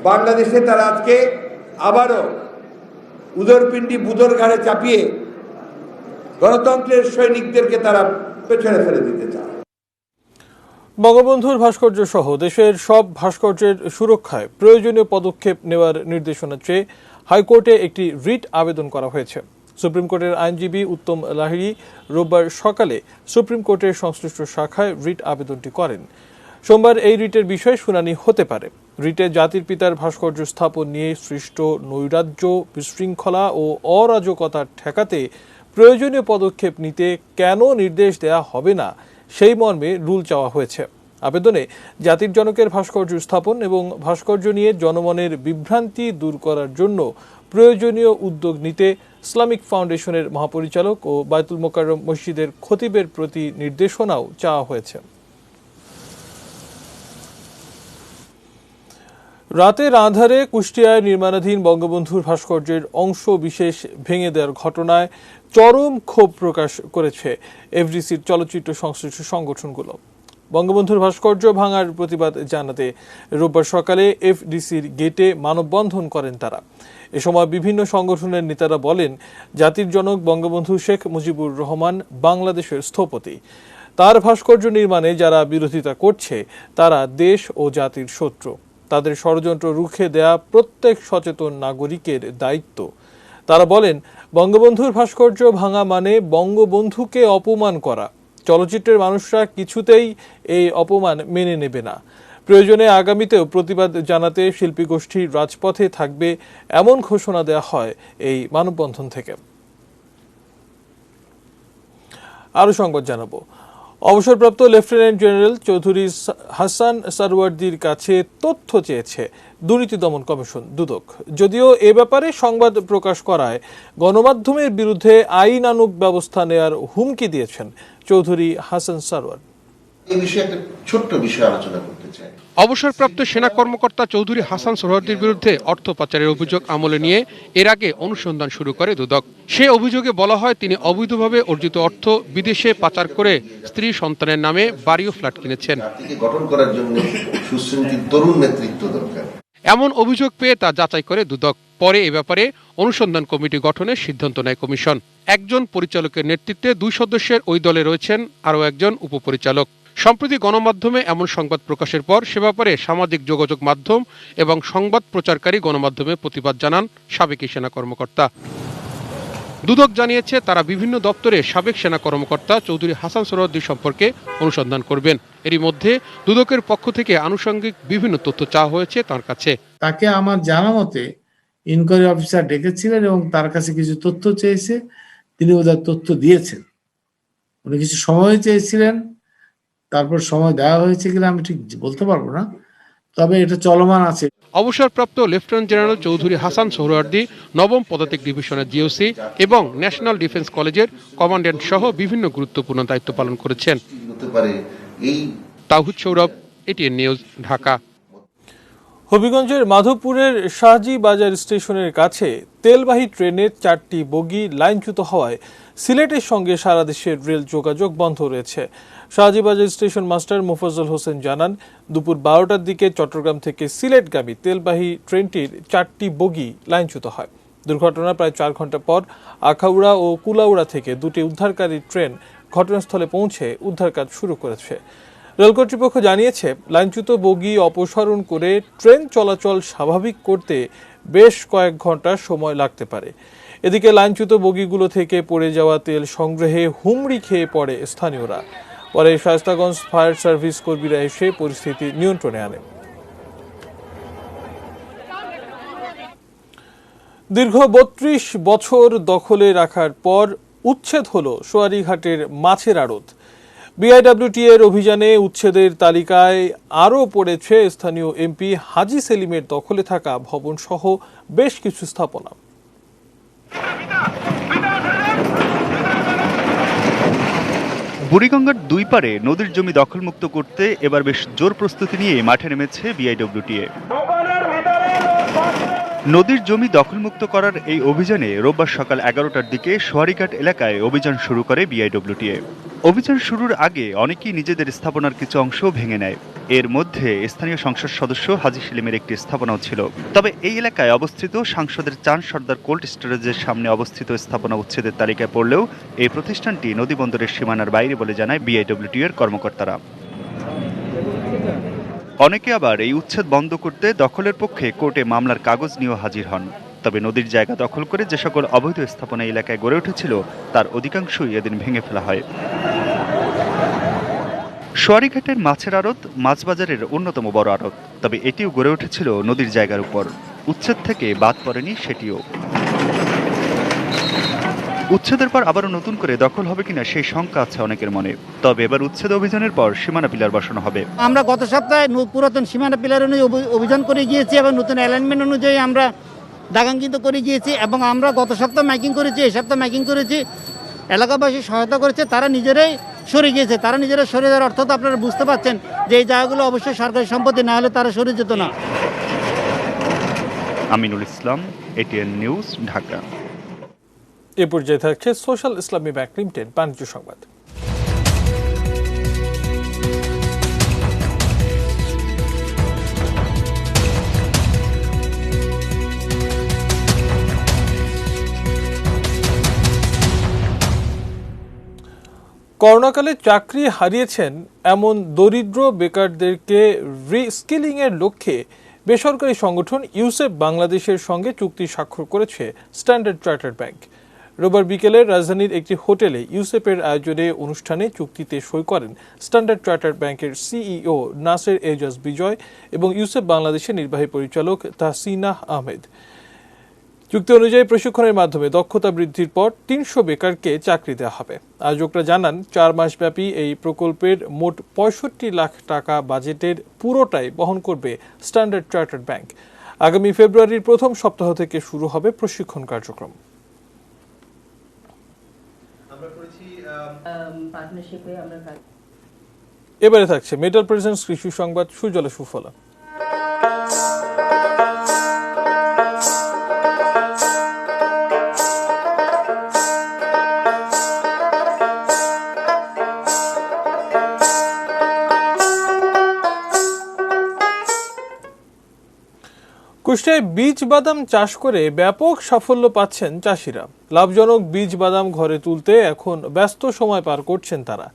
[SPEAKER 21] বাংলাদেশে তারা আজকে আবারও উদরপিণ্ডি বুদর ঘাড়ে চাপিয়ে গণতন্ত্রের সৈনিকদেরকে তারা পেছনে ফেলে দিতে চায়।
[SPEAKER 1] বঙ্গবন্ধুর ভাস্কর্য সহ দেশের সব ভাস্কর্যের সুরক্ষায় প্রয়োজনীয় পদক্ষেপ নেওয়ার নির্দেশনা চেয়ে হাইকোর্টে একটি রিট আবেদন করা হয়েছে। সুপ্রিম কোর্টের আইনজীবী উত্তম লাহিড়ী রোববার সকালে সুপ্রিম কোর্টের সংশ্লিষ্ট শাখায় রিট আবেদনটি করেন। সোমবার এই রিটের বিষয়ে শুনানি হতে পারে। রিটে জাতির পিতার ভাস্কর্য স্থাপন নিয়ে সৃষ্ট নৈরাজ্য, বিশৃঙ্খলা ও অরাজকতা ঠেকাতে প্রয়োজনীয় পদক্ষেপ নিতে কেন নির্দেশ দেয়া হবে না সেই মর্মে রুল চাওয়া হয়েছে। আবেদনে জাতির জনকের ভাস্কর্য স্থাপন এবং ভাস্কর্য নিয়ে জনমনের বিভ্রান্তি দূর করার জন্য প্রয়োজনীয় উদ্যোগ নিতে ইসলামিক ফাউন্ডেশনের মহাপরিচালক ও বায়তুল মোকাররম মসজিদের খতিবের প্রতি নির্দেশনাও চাওয়া হয়েছে। রাতের আঁধারে কুষ্টিয়ায় নির্মাণাধীন বঙ্গবন্ধুর ভাস্কর্যের অংশ বিশেষ ভেঙে দেওয়ার ঘটনায় চরম ক্ষোভ প্রকাশ করেছে এফডিসির চলচ্চিত্র সংশ্লিষ্ট সংগঠনগুলো। বঙ্গবন্ধুর ভাস্কর্য ভাঙার প্রতিবাদ জানাতে রোববার সকালে এফডিসির গেটে মানববন্ধন করেন তারা। এ সময় বিভিন্ন সংগঠনের নেতারা বলেন, জাতির জনক বঙ্গবন্ধু শেখ মুজিবুর রহমান বাংলাদেশের স্থপতি। তার ভাস্কর্য নির্মাণে যারা বিরোধিতা করছে তারা দেশ ও জাতির শত্রু। তাদের ষড়যন্ত্র রুখে দেয়া প্রত্যেক সচেতন নাগরিকের দায়িত্ব। তারা বলেন, বঙ্গবন্ধুর ভাস্কর্য ভাঙা মানে বঙ্গবন্ধুকে অপমান করা। চলচ্চিত্রের মানুষরা কিছুতেই এই অপমান মেনে নেবে না। প্রয়োজনে আগামীতেও প্রতিবাদ জানাতে শিল্পী গোষ্ঠী রাজপথে থাকবে, এমন ঘোষণা দেওয়া হয় এই মানববন্ধন থেকে। আরো সংবাদ জানাবো। অবসরপ্রাপ্ত লেফটেন্যান্ট জেনারেল চৌধুরী হাসান সারওয়ার্দির কাছে তথ্য চেয়েছে দুর্নীতি দমন কমিশন দুদক। যদিও এ ব্যাপারে সংবাদ প্রকাশ করায় গণমাধ্যমের বিরুদ্ধে আইনানুগ ব্যবস্থা নেয়ার হুমকি দিয়েছেন চৌধুরী হাসান সারওয়ার।
[SPEAKER 9] এই বিষয়ে একটা ছোট্ট বিষয় আলোচনা করতে চাই।
[SPEAKER 22] অবসরপ্রাপ্ত সেনা কর্মকর্তা চৌধুরী হাসান সোহরাওয়ার্দীর বিরুদ্ধে অর্থ পাচারের অভিযোগ আমলে নিয়ে এর আগে অনুসন্ধান শুরু করে দুদক। সে অভিযোগে বলা হয়, তিনি অবৈধভাবে অর্জিত অর্থ বিদেশে পাচার করে স্ত্রী সন্তানের নামে বাড়ি ও ফ্ল্যাট কিনেছেন।
[SPEAKER 9] গঠন করার জন্য সুশৃঙ্খল তরুণ নেতৃত্ব দরকার।
[SPEAKER 22] এমন অভিযোগ পেয়ে তা যাচাই করে দুদক। পরে এ ব্যাপারে অনুসন্ধান কমিটি গঠনের সিদ্ধান্ত নেয় কমিশন। একজন পরিচালকের নেতৃত্বে 2 সদস্যের ওই দলে রয়েছেন আরও একজন উপপরিচালক। সম্প্রতি গণমাধ্যমে এমন সংবাদ প্রকাশের পর সে ব্যাপারে সামাজিক যোগাযোগ মাধ্যম এবং সংবাদ প্রচারকারী গণমাধ্যমে প্রতিবাদ জানান সাবেক সেনা কর্মকর্তা। দুদক জানিয়েছে, তারা বিভিন্ন দপ্তরে সাবেক সেনা কর্মকর্তা চৌধুরী হাসান সোহরাওয়ার্দী সম্পর্কে অনুসন্ধান করবেন। এরই মধ্যে দুদকের পক্ষ থেকে আনুষঙ্গিক বিভিন্ন তথ্য চাওয়া হয়েছে তার কাছে।
[SPEAKER 23] তাকে আমার জানা মতে ইনকোয়ারি অফিসার ডেকেছিলেন এবং তার কাছে কিছু তথ্য চেয়েছে, তিনি ওদের তথ্য দিয়েছেন। উনি কিছু সময় চেয়েছিলেন, তারপর সময় দেওয়া হয়েছে কিনা আমি ঠিক বলতে পারবো না, তবে এটা চলমান আছে।
[SPEAKER 22] অবসরপ্রাপ্ত লেফটেন্যান্ট জেনারেল চৌধুরী হাসান সোহরাওয়ার্দী নবম পদাতিক ডিভিশনের জিওসি এবং ন্যাশনাল ডিফেন্স কলেজের কমান্ড্যান্ট সহ বিভিন্ন গুরুত্বপূর্ণ দায়িত্ব পালন করেছেন। তাওহিদ সৌরভ, এটিএন নিউজ, ঢাকা।
[SPEAKER 1] হবিগঞ্জের মাধবপুরের শাহজি বাজার স্টেশনের কাছে তেলবাহী ট্রেনের 4টি বগি লাইনচ্যুত হওয়ায় সিলেটের সঙ্গে সারা দেশের রেল যোগাযোগ বন্ধ রয়েছে। শাহজি বাজার স্টেশন মাস্টার মোফাজ্জল হোসেন জানান, দুপুর 12টার দিকে চট্টগ্রাম থেকে সিলেটগামী তেলবাহী ট্রেনটির 4টি বগি লাইনচ্যুত হয়। দুর্ঘটনার প্রায় 4 ঘন্টা পর আখাউড়া ও কুলাউড়া থেকে 2টি উদ্ধারকারী ট্রেন ঘটনাস্থলে পৌঁছে উদ্ধার কাজ শুরু করেছে। রেল কর্তৃপক্ষ জানিয়েছে, লাইনচ্যুত বগি অপসারণ করে ট্রেন চলাচল স্বাভাবিক করতে বেশ কয়েক ঘন্টা সময় লাগতে পারে। এদিকে লাইনচ্যুত বগিগুলো থেকে পড়ে যাওয়া তেল সংগ্রহে হুমড়ি খেয়ে পড়ে স্থানীয়রা। পরে শায়েস্তাগঞ্জ ফায়ার সার্ভিস কর্মীরা এসে পরিস্থিতি নিয়ন্ত্রণে আনে। দীর্ঘ 32 বছর দখলে রাখার পর উচ্ছেদ হলো সোয়ারীঘাটের মাছের আড়ত। বিআইডব্লিউটিএর অভিযানে উচ্ছেদের তালিকায় আরও পড়েছে স্থানীয় এমপি হাজী সেলিমের দখলে থাকা ভবন সহ বেশ কিছু স্থাপনা।
[SPEAKER 2] বুড়িগঙ্গার দুই পারে নদীর জমি দখলমুক্ত করতে এবার বেশ জোর প্রস্তুতি নিয়ে মাঠে নেমেছে বিআইডব্লিউটিএ। নদীর জমি দখলমুক্ত করার এই অভিযানে রোববার সকাল 11টার দিকে সোয়ারীঘাট এলাকায় অভিযান শুরু করে বিআইডব্লিউটিএ। অভিযান শুরুর আগে অনেকেই নিজেদের স্থাপনার কিছু অংশ ভেঙে নেয়। এর মধ্যে স্থানীয় সংসদ সদস্য হাজী সেলিমের একটি স্থাপনাও ছিল। তবে এই এলাকায় অবস্থিত সাংসদের চাঁদ সর্দার কোল্ড স্টোরেজের সামনে অবস্থিত স্থাপনা উচ্ছেদের তালিকায় পড়লেও এই প্রতিষ্ঠানটি নদীবন্দরের সীমানার বাইরে বলে জানায় বিআইডব্লিউটিএ এর কর্মকর্তারা। অনেকে আবার এই উচ্ছেদ বন্ধ করতে দখলের পক্ষে কোর্টে মামলার কাগজ নিয়েও হাজির হন। তবে নদীর জায়গা দখল করে যে সকল অবৈধ স্থাপনা এলাকায় গড়ে উঠেছিল তার অধিকাংশই এদিন ভেঙে ফেলা হয়। সোয়ারীঘাটের মাছের আড়ত মাছবাজারের অন্যতম বড় আড়ত, তবে এটিও গড়ে উঠেছিল নদীর জায়গার উপর। উচ্ছেদ থেকে বাদ পড়েনি সেটিও। উচ্ছেদের পর আবারও নতুন করে দখল হবে কিনা সেই শঙ্কা আছে অনেকের মনে। তবে এবার উচ্ছেদ অভিযানের পর সীমানা পিলার বসানো হবে।
[SPEAKER 4] আমরা গত সপ্তাহে পুরাতন সীমানা পিলার অনুযায়ী অভিযান করে গিয়েছি এবং নতুন অ্যালাইনমেন্ট অনুযায়ী আমরা দাগাঙ্কিত করে গিয়েছি এবং আমরা গত সপ্তাহ মাইকিং করেছি, এই সপ্তাহ মাইকিং করেছি। এলাকাবাসী সহায়তা করেছে, তারা নিজেরাই সরে গিয়েছে। তারা নিজেরা সরে যাওয়ার অর্থ তো আপনারা বুঝতে পারছেন যে এই জায়গাগুলো অবশ্যই সরকারি সম্পত্তি, না হলে তারা সরে যেত না।
[SPEAKER 2] Aminul Islam, ATN News, Dhaka.
[SPEAKER 1] এ পর্যায়ে থাকছে সোশ্যাল ইসলামী ব্যাংক লিমিটেড বাণিজ্য সংবাদ। করোনাকালে চাকরি হারিয়েছেন এমন দরিদ্র বেকারদেরকে রিস্কিলিং এর লক্ষ্যে বেসরকারি সংগঠন ইউসেপ বাংলাদেশের সঙ্গে চুক্তি স্বাক্ষর করেছে স্ট্যান্ডার্ড চার্টার্ড ব্যাংক। রোববার বিকেলে রাজধানীর একটি হোটেলে ইউসেপের আয়োজনে অনুষ্ঠানে চুক্তিতে সই করেন স্ট্যান্ডার্ড চার্টার্ড ব্যাংকের সিইও নাসের এজাজ বিজয় এবং ইউসেপ বাংলাদেশের নির্বাহী পরিচালক তাহসিনা আহমেদ। চুক্তি অনুযায়ী প্রশিক্ষণের মাধ্যমে দক্ষতা বৃদ্ধির পর 300 বেকারকে চাকরি দেওয়া হবে। আয়োজকরা জানান, 4 মাসব্যাপী এই প্রকল্পের মোট 65 লাখ টাকা বাজেটের পুরোটাই বহন করবে স্ট্যান্ডার্ড চার্টার্ড ব্যাংক। আগামী ফেব্রুয়ারির প্রথম সপ্তাহ থেকে শুরু হবে প্রশিক্ষণ কার্যক্রম। এবারে থাকছে মেটাল প্রেজেন্টস কৃষি সংবাদ সুজলা সুফলা। কুষ্টিয়ায় বীজ বাদাম চাষ করে ব্যাপক সাফল্য পাচ্ছেন চাষিরা। লাভজনক বীজ বাদাম ঘরে তুলতে এখন ব্যস্ত সময় পার করছেন তারা।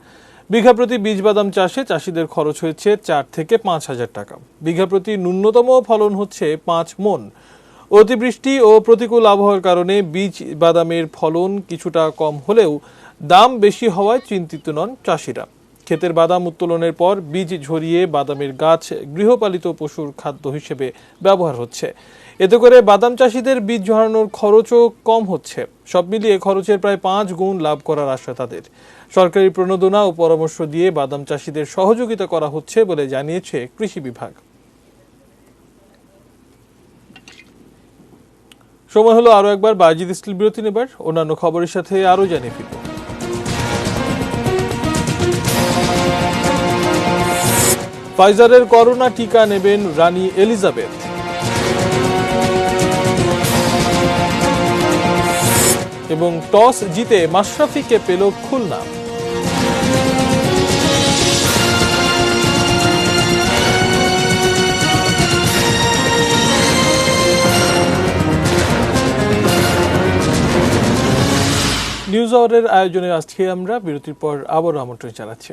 [SPEAKER 1] বিঘা প্রতি বীজ বাদাম চাষে চাষিদের খরচ হয়েছে 4 থেকে 5 হাজার টাকা। বিঘা প্রতি ন্যূনতম ফলন হচ্ছে 5 মণ। অতিবৃষ্টি ও প্রতিকূল আবহাওয়ার কারণে বীজ বাদামের ফলন কিছুটা কম হলেও দাম বেশি হওয়ায় চিন্তিত নন চাষিরা। ক্ষেতের বাদাম উত্তোলনের পর বীজ ঝরিয়ে বাদামের গাছ গৃহপালিত পশুর খাদ্য হিসেবে ব্যবহার হচ্ছে। এতে করে বাদাম চাষিদের বীজ ঝরানোর খরচও কম হচ্ছে। সব মিলিয়ে খরচের প্রায় 5 গুণ লাভ করার আশা তাদের। সরকারি প্রণোদনা ও পরামর্শ দিয়ে বাদাম চাষিদের সহযোগিতা করা হচ্ছে বলে জানিয়েছে কৃষি বিভাগ। সময় হলো আরো একবার বাজিদ স্টিল বিরতি নেবার, অন্যান্য খবরের সাথে আরো জানিয়ে ফিরব। ফাইজারের করোনা টিকা নেবেন রানী এলিজাবেথ। এবং টস জিতে মাশরাফিকে পেল খুলনা। নিউজ আওয়ারের আয়োজনে আজকে আমরা বিরতির পর আবারও আমন্ত্রণ জানাচ্ছি।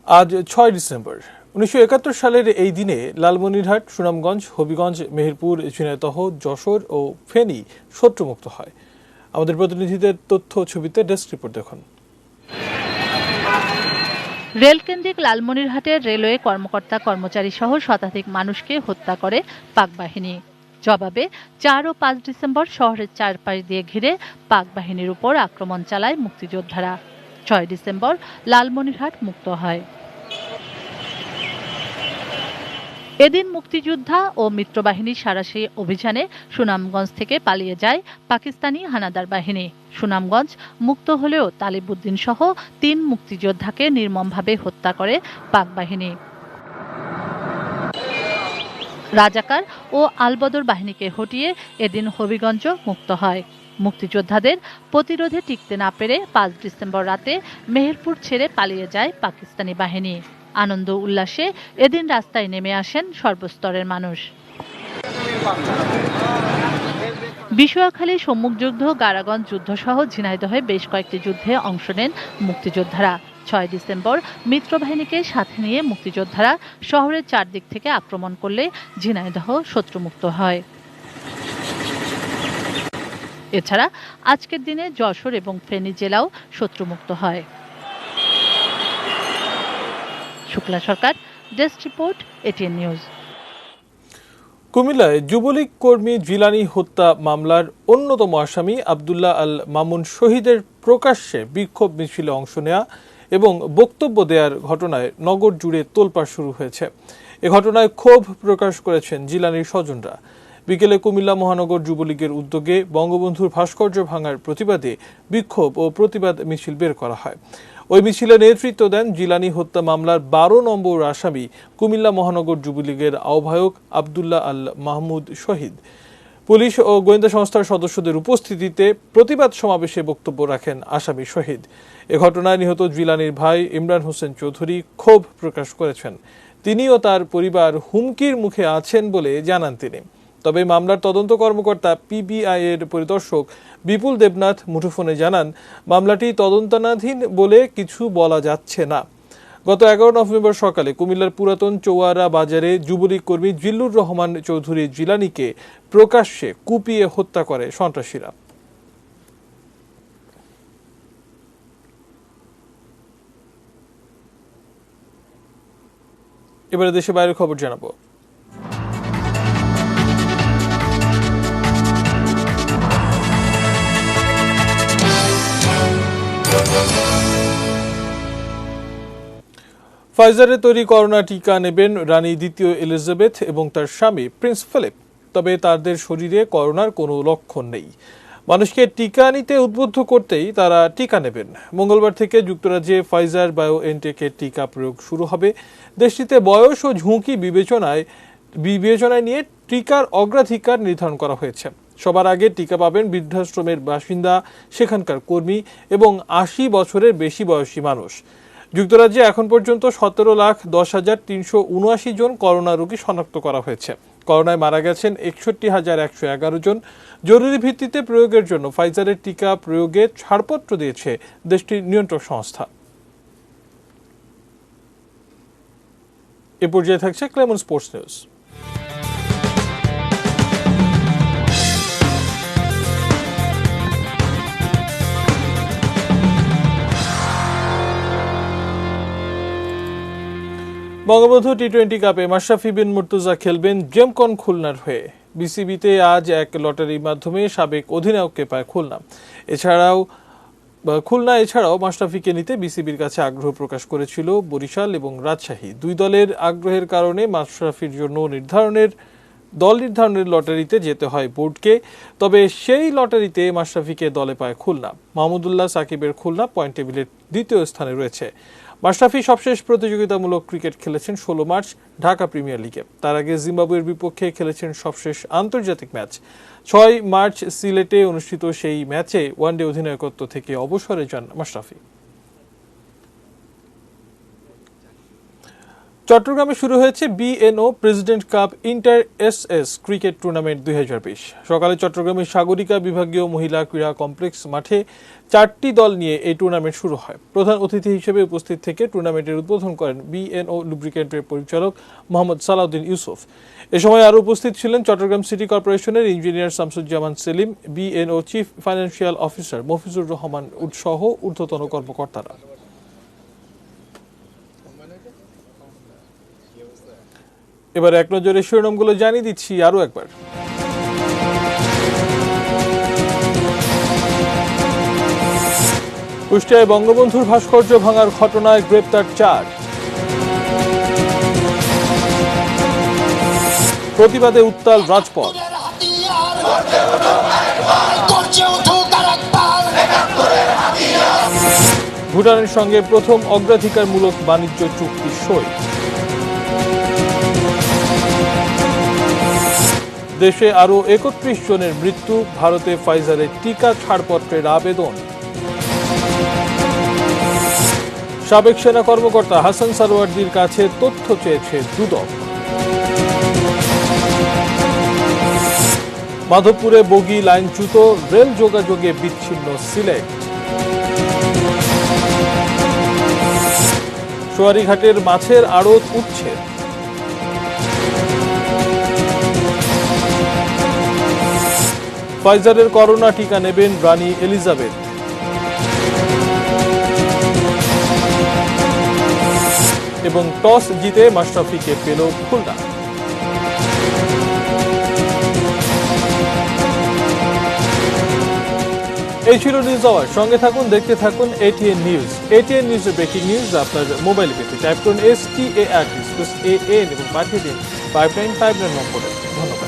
[SPEAKER 1] আজ 6 ডিসেম্বর 1971 সালের এই দিনে লালমনিরহাট, সুনামগঞ্জ, হবিগঞ্জ, মেহেরপুর, ঝিনাইদহ, যশোর ও ফেনী শত্রুমুক্ত হয়। আমাদের প্রতিনিধিদের তথ্য ছবিতে ডেস্ক রিপোর্ট দেখুন।
[SPEAKER 5] রেলকেন্দ্রিক লালমনিরহাটের রেলওয়ে কর্মকর্তা কর্মচারী সহ শতাধিক মানুষকে হত্যা করে পাক বাহিনী। জবাবে 4 ও 5 ডিসেম্বর শহরের চারপাশ দিয়ে ঘিরে পাক বাহিনীর উপর আক্রমণ চালায় মুক্তিযোদ্ধারা। 6 ডিসেম্বর লালমনিরহাট মুক্ত হয়। এদিন মুক্তিযোদ্ধা ও মিত্রবাহিনীর সাঁড়াশি অভিযানে সুনামগঞ্জ থেকে পালিয়ে যায় পাকিস্তানি হানাদার বাহিনী। সুনামগঞ্জ মুক্ত হলেও তালিবউদ্দিন সহ 3 মুক্তিযোদ্ধাকে নির্মমভাবে হত্যা করে পাক বাহিনী। রাজাকার ও আলবদর বাহিনীকে হটিয়ে এদিন হবিগঞ্জ মুক্ত হয়। মুক্তিযোদ্ধাদের প্রতিরোধে টিকতে না পেরে 5 ডিসেম্বর রাতে মেহেরপুর ছেড়ে পালিয়ে যায় পাকিস্তানি বাহিনী। আনন্দ উল্লাসে এদিন রাস্তায় নেমে আসেন সর্বস্তরের মানুষ। বিশোয়াখালী সম্মুখযুদ্ধ, গারাগঞ্জ যুদ্ধ সহ ঝিনাইদহে বেশ কয়েকটি যুদ্ধে অংশ নেন মুক্তিযোদ্ধারা। 6 ডিসেম্বর মিত্রবাহিনীকে সাথে নিয়ে মুক্তিযোদ্ধারা শহরের চারদিক থেকে আক্রমণ করলে ঝিনাইদহ শত্রুমুক্ত হয়। এছাড়া আজকের দিনে যশোর এবং ফেনী জেলাও শত্রুমুক্ত হয়। শুক্লা সরকার, ডেস্ক রিপোর্ট, এটিএন নিউজ।
[SPEAKER 1] কুমিল্লায় যুবলীগ কর্মী জিলানী হত্যা মামলার অন্যতম আসামি আব্দুল্লাহ আল মামুন শহীদের প্রকাশ্যে বিক্ষোভ মিছিলে অংশ নেওয়া এবং বক্তব্য দেওয়ার ঘটনায় নগর জুড়ে তোলপাড় শুরু হয়েছে। এ ঘটনায় ক্ষোভ প্রকাশ করেছেন জিলানীর স্বজনরা। বিকেলে কুমিল্লা মহানগর যুবলীগের উদ্যোগে বঙ্গবন্ধুর ভাস্কর্য ভাঙার প্রতিবাদে বিক্ষোভ ও প্রতিবাদ মিছিল বের করা হয়। ওই মিছিলে নেতৃত্ব দেন জিলানী হত্যা মামলার 12 নম্বর আসামি কুমিল্লা মহানগর যুবলীগের আহ্বায়ক আব্দুল্লাহ আল মাহমুদ শহীদ। পুলিশ ও গোয়েন্দা সংস্থার সদস্যদের উপস্থিতিতে প্রতিবাদ সমাবেশে বক্তব্য রাখেন আসামি শহীদ। এ ঘটনায় নিহত জিলানীর ভাই ইমরান হোসেন চৌধুরী ক্ষোভ প্রকাশ করেছেন। তিনি ও তার পরিবার হুমকির মুখে আছেন বলে জানান তিনি। তবে মামলার তদন্ত কর্মকর্তা পিবিআই এর পরিদর্শক বিপুল দেবনাথ মুঠোফোনে জানান, মামলাটি তদন্তাধীন বলে কিছু বলা যাচ্ছে না। গত 11 নভেম্বর সকালে কুমিল্লার পুরাতন চৌয়ারা বাজারে যুবলীগ কর্মী জিল্লুর রহমান চৌধুরী জিলানীকে প্রকাশ্যে কুপিয়ে হত্যা করে সন্ত্রাসীরা। এবারে দেশে বাইরের খবর জানাবো। ফাইজারের তৈরি করোনা টিকা নেবেন রানী দ্বিতীয় এলিজাবেথ এবং তার স্বামী প্রিন্স ফিলিপ। তবে তাদের শরীরে করোনার কোনো লক্ষণ নেই। মানুষকে টিকা নিতে উদ্বুদ্ধ করতেই তারা টিকা নেবেন। মঙ্গলবার থেকে যুক্তরাজ্যে ফাইজার বায়োএনটেকের টিকা প্রয়োগ শুরু হবে। দেশটিতে বয়স ও ঝুঁকি বিবেচনায় নিয়ে টিকার অগ্রাধিকার নির্ধারণ করা হয়েছে। সবার আগে টিকা পাবেন বৃদ্ধাশ্রমের বাসিন্দা, সেখানকার কর্মী এবং 80 বছরের বেশি বয়সী মানুষ। যুক্তরাজ্যে এখন পর্যন্ত 17,10,379 জন করোনা রোগী শনাক্ত করা হয়েছে। করোনায় মারা গেছেন 61,111 জন। জরুরি ভিত্তিতে প্রয়োগের জন্য ফাইজারের টিকা প্রয়োগে ছাড়পত্র দিয়েছে দেশটির নিয়ন্ত্রক সংস্থা। এ পর্যায়ে থাকছে ক্লেমন স্পোর্টস নিউজ। বঙ্গবন্ধু টি-20 কাপে মাশরাফি বিন মুর্তজা খেলবেন জেমকন খুলনার হয়ে। বিসিবিতে আজ এক লটারির মাধ্যমে সাবেক অধিনায়ককে পায় খুলনা। এছাড়াও মাশরাফিকে নিতে বিসিবির কাছে আগ্রহ প্রকাশ করেছিল বরিশাল এবং রাজশাহী। দুই দলের আগ্রহের কারণে মাশরাফির জন্য দল নির্ধারণের লটারিতে যেতে হয় বোর্ডকে, তবে সেই লটারিতে মাশরাফিকে দলে পায় খুলনা। মাহমুদুল্লাহ সাকিবের খুলনা পয়েন্ট টেবিলের দ্বিতীয় স্থানে রয়েছে। মাশরাফি সবশেষ প্রতিযোগিতামূলক ক্রিকেট খেলেছেন 16 মার্চ ঢাকা প্রিমিয়ার লিগে। তার আগে জিম্বাবুয়ের বিপক্ষে খেলেছেন সবশেষ আন্তর্জাতিক ম্যাচ। 6 মার্চ সিলেটে অনুষ্ঠিত সেই ম্যাচে ওয়ানডে অধিনায়কত্ব থেকে অবসরে যান মাশরাফি। চট্টগ্রামে শুরু হয়েছে BNO president cup inter SS cricket tournament 2020। সকালে চট্টগ্রামের সাগরিকা বিভাগীয় মহিলা ক্রীড়া কমপ্লেক্স মাঠে 4টি দল নিয়ে এই টুর্নামেন্ট শুরু হয়। প্রধান অতিথি হিসেবে উপস্থিত থেকে টুর্নামেন্টের উদ্বোধন করেন বিএনও লুব্রিকেন্টের পরিচালক মোহাম্মদ সালাউদ্দিন ইউসুফ। এ সময় আরও উপস্থিত ছিলেন চট্টগ্রাম সিটি কর্পোরেশনের engineer Shamsuzzaman Selim, BNO chief financial officer Mofizur Rahman সহ ঊর্ধ্বতন কর্মকর্তারা। এবার এক নজরে শিরোনামগুলো জানিয়ে দিচ্ছি আরো একবার। কুষ্টিয়ায় বঙ্গবন্ধুর ভাস্কর্য ভাঙার ঘটনায় গ্রেপ্তার 4। প্রতিবাদে উত্তাল রাজপথ। ভুটানের সঙ্গে প্রথম অগ্রাধিকারমূলক বাণিজ্য চুক্তি সই। দেশে আরও 31 জনের মৃত্যু, ভারতে ফাইজারের টিকা ছাড়পত্রের আবেদন। সাবেক সেনা কর্মকর্তা হাসান সারওয়ার্দির কাছে তথ্য চেয়েছে দুদক। মাধবপুরে বগি লাইনচ্যুত, রেল যোগাযোগে বিচ্ছিন্ন সিলেট। সোয়ারীঘাটের মাছের আড়ত উচ্ছেদ। ফাইজারের করোনা টিকা নেবেন রানী এলিজাবেথ। এবং টস জিতে মাশরাফিকে পেল খুলনা। এই ছিল নিউজ আওয়ার। সঙ্গে থাকুন, দেখতে থাকুন এটিএন নিউজ। এটিএন নিউজের ব্রেকিং নিউজ আপনার মোবাইলে পেতে টাইপ করুন START এবং পাঠিয়ে দিন 5959 নম্বরে। ধন্যবাদ।